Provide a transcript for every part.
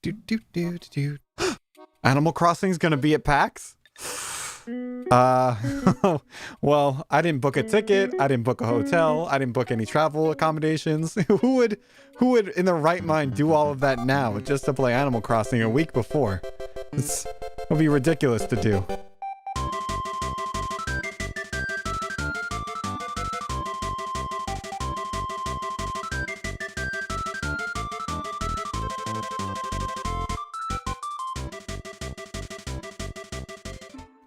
Do, do, do, do, do. Animal Crossing's gonna be at PAX? Well, I didn't book a ticket, I didn't book a hotel, I didn't book any travel accommodations. Who would in their right mind do all of that now just to play Animal Crossing a week before? It would be ridiculous to do.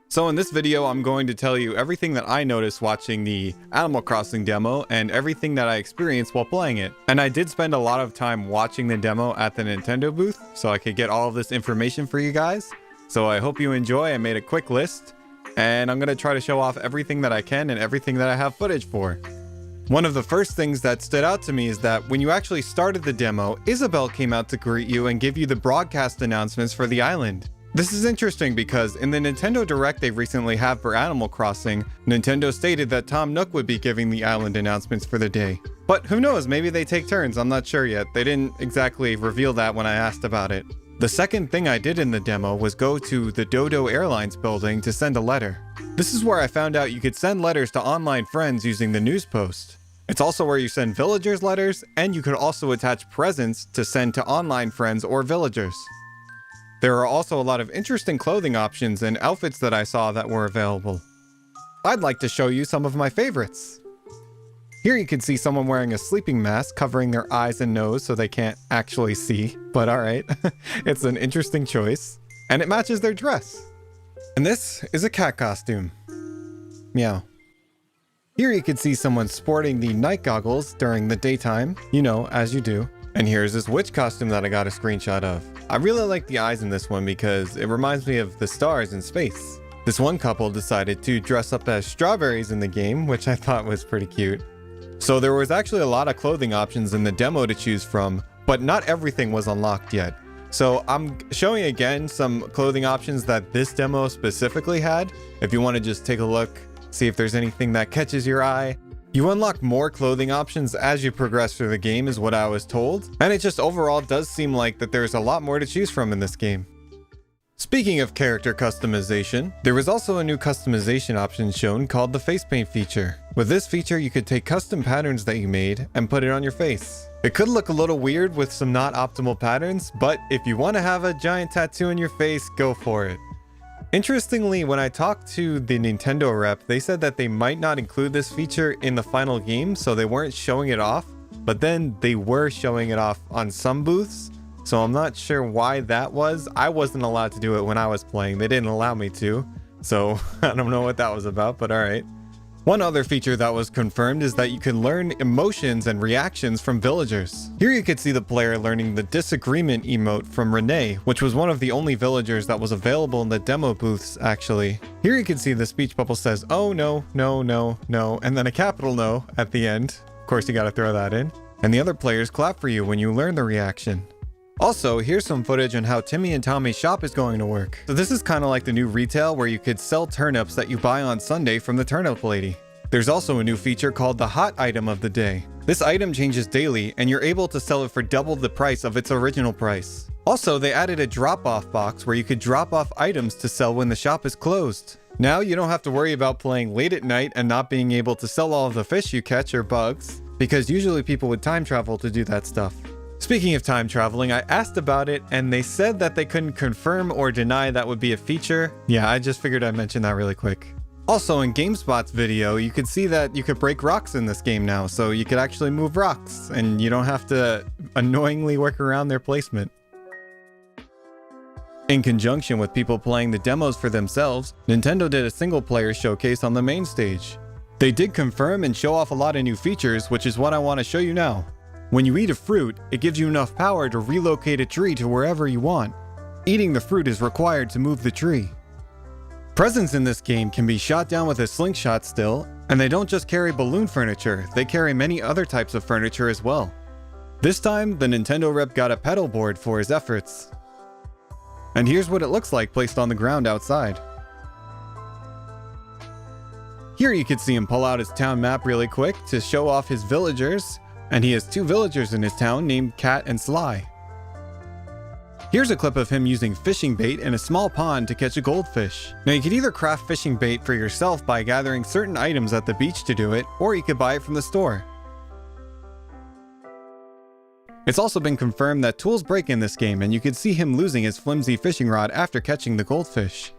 So in this video, I'm going to tell you everything that I noticed watching the Animal Crossing demo and everything that I experienced while playing it. And I did spend a lot of time watching the demo at the Nintendo booth so I could get all of this information for you guys. So I hope you enjoy. I made a quick list and I'm going to try to show off everything that I can and everything that I have footage for. One of the first things that stood out to me is that when you actually started the demo, Isabelle came out to greet you and give you the broadcast announcements for the island. This is interesting because in the Nintendo Direct they recently had for Animal Crossing, Nintendo stated that Tom Nook would be giving the island announcements for the day. But who knows, maybe they take turns, I'm not sure yet. They didn't exactly reveal that when I asked about it. The second thing I did in the demo was go to the Dodo Airlines building to send a letter. This is where I found out you could send letters to online friends using the news post. It's also where you send villagers letters, and you could also attach presents to send to online friends or villagers. There are also a lot of interesting clothing options and outfits that I saw that were available. I'd like to show you some of my favorites. Here you can see someone wearing a sleeping mask covering their eyes and nose so they can't actually see, but alright, it's an interesting choice. And it matches their dress. And this is a cat costume. Meow. Here you can see someone sporting the night goggles during the daytime, you know, as you do. And here's this witch costume that I got a screenshot of. I really like the eyes in this one because it reminds me of the stars in space. This one couple decided to dress up as strawberries in the game, which I thought was pretty cute. So there was actually a lot of clothing options in the demo to choose from, but not everything was unlocked yet. So I'm showing again some clothing options that this demo specifically had. If you want to just take a look, see if there's anything that catches your eye. You unlock more clothing options as you progress through the game is what I was told, and it just overall does seem like that there's a lot more to choose from in this game. Speaking of character customization, there was also a new customization option shown called the face paint feature. With this feature, you could take custom patterns that you made and put it on your face. It could look a little weird with some not optimal patterns, but if you want to have a giant tattoo on your face, go for it. Interestingly, when I talked to the Nintendo rep, they said that they might not include this feature in the final game, so they weren't showing it off, but then they were showing it off on some booths, so I'm not sure why that was. I wasn't allowed to do it when I was playing. They didn't allow me to, so I don't know what that was about, but alright. One other feature that was confirmed is that you can learn emotions and reactions from villagers. Here you could see the player learning the disagreement emote from Renee, which was one of the only villagers that was available in the demo booths actually. Here you can see the speech bubble says, "Oh no, no, no, no," and then a capital no at the end. Of course you gotta throw that in. And the other players clap for you when you learn the reaction. Also, here's some footage on how Timmy and Tommy's shop is going to work. So this is kind of like the new retail where you could sell turnips that you buy on Sunday from the turnip lady. There's also a new feature called the hot item of the day. This item changes daily and you're able to sell it for double the price of its original price. Also, they added a drop-off box where you could drop off items to sell when the shop is closed. Now you don't have to worry about playing late at night and not being able to sell all of the fish you catch or bugs, because usually people would time travel to do that stuff. Speaking of time traveling, I asked about it and they said that they couldn't confirm or deny that would be a feature. Yeah, I just figured I'd mention that really quick. Also in GameSpot's video, you could see that you could break rocks in this game now, so you could actually move rocks and you don't have to annoyingly work around their placement. In conjunction with people playing the demos for themselves, Nintendo did a single player showcase on the main stage. They did confirm and show off a lot of new features, which is what I want to show you now. When you eat a fruit, it gives you enough power to relocate a tree to wherever you want. Eating the fruit is required to move the tree. Presents in this game can be shot down with a slingshot still, and they don't just carry balloon furniture, they carry many other types of furniture as well. This time, the Nintendo rep got a pedal board for his efforts. And here's what it looks like placed on the ground outside. Here you can see him pull out his town map really quick to show off his villagers, and he has two villagers in his town named Cat and Sly. Here's a clip of him using fishing bait in a small pond to catch a goldfish. Now you could either craft fishing bait for yourself by gathering certain items at the beach to do it, or you could buy it from the store. It's also been confirmed that tools break in this game, and you could see him losing his flimsy fishing rod after catching the goldfish.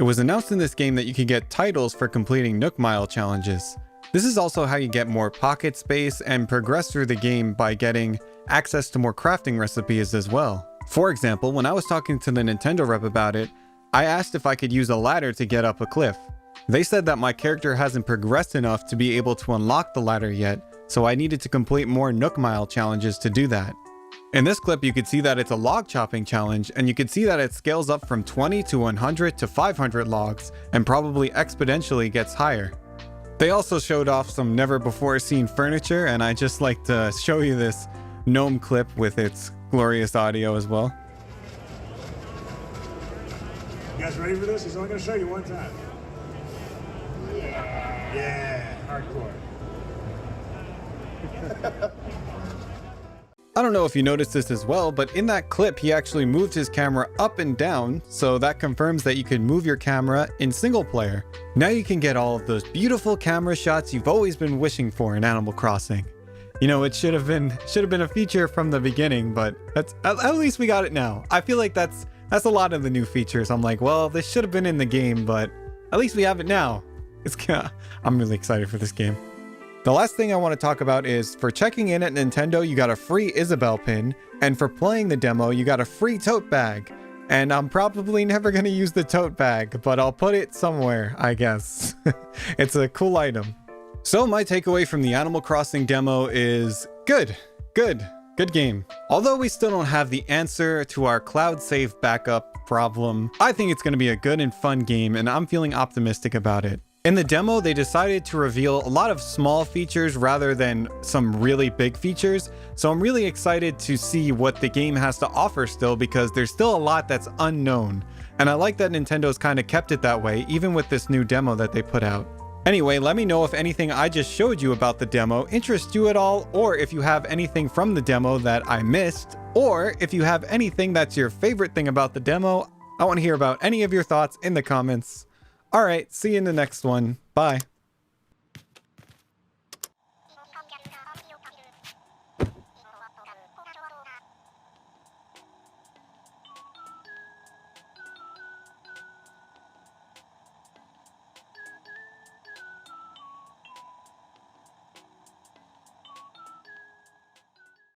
It was announced in this game that you could get titles for completing Nook Mile challenges. This is also how you get more pocket space and progress through the game by getting access to more crafting recipes as well. For example, when I was talking to the Nintendo rep about it, I asked if I could use a ladder to get up a cliff. They said that my character hasn't progressed enough to be able to unlock the ladder yet, so I needed to complete more Nook Mile challenges to do that. In this clip, you could see that it's a log chopping challenge, and you could see that it scales up from 20 to 100 to 500 logs, and probably exponentially gets higher. They also showed off some never before seen furniture, and I just like to show you this gnome clip with its glorious audio as well. You guys ready for this? He's only going to show you one time. Yeah, hardcore. I don't know if you noticed this as well, but in that clip he actually moved his camera up and down, so that confirms that you can move your camera in single player. Now you can get all of those beautiful camera shots you've always been wishing for in Animal Crossing. You know, it should have been a feature from the beginning, but at least we got it now. I feel like that's a lot of the new features. I'm like, well, this should have been in the game, but at least we have it now. I'm really excited for this game. The last thing I want to talk about is for checking in at Nintendo, you got a free Isabelle pin, and for playing the demo, you got a free tote bag. And I'm probably never going to use the tote bag, but I'll put it somewhere, I guess. It's a cool item. So my takeaway from the Animal Crossing demo is good game. Although we still don't have the answer to our cloud save backup problem, I think it's going to be a good and fun game, and I'm feeling optimistic about it. In the demo, they decided to reveal a lot of small features rather than some really big features, so I'm really excited to see what the game has to offer still, because there's still a lot that's unknown. And I like that Nintendo's kind of kept it that way, even with this new demo that they put out. Anyway, let me know if anything I just showed you about the demo interests you at all, or if you have anything from the demo that I missed, or if you have anything that's your favorite thing about the demo. I want to hear about any of your thoughts in the comments. Alright, see you in the next one. Bye.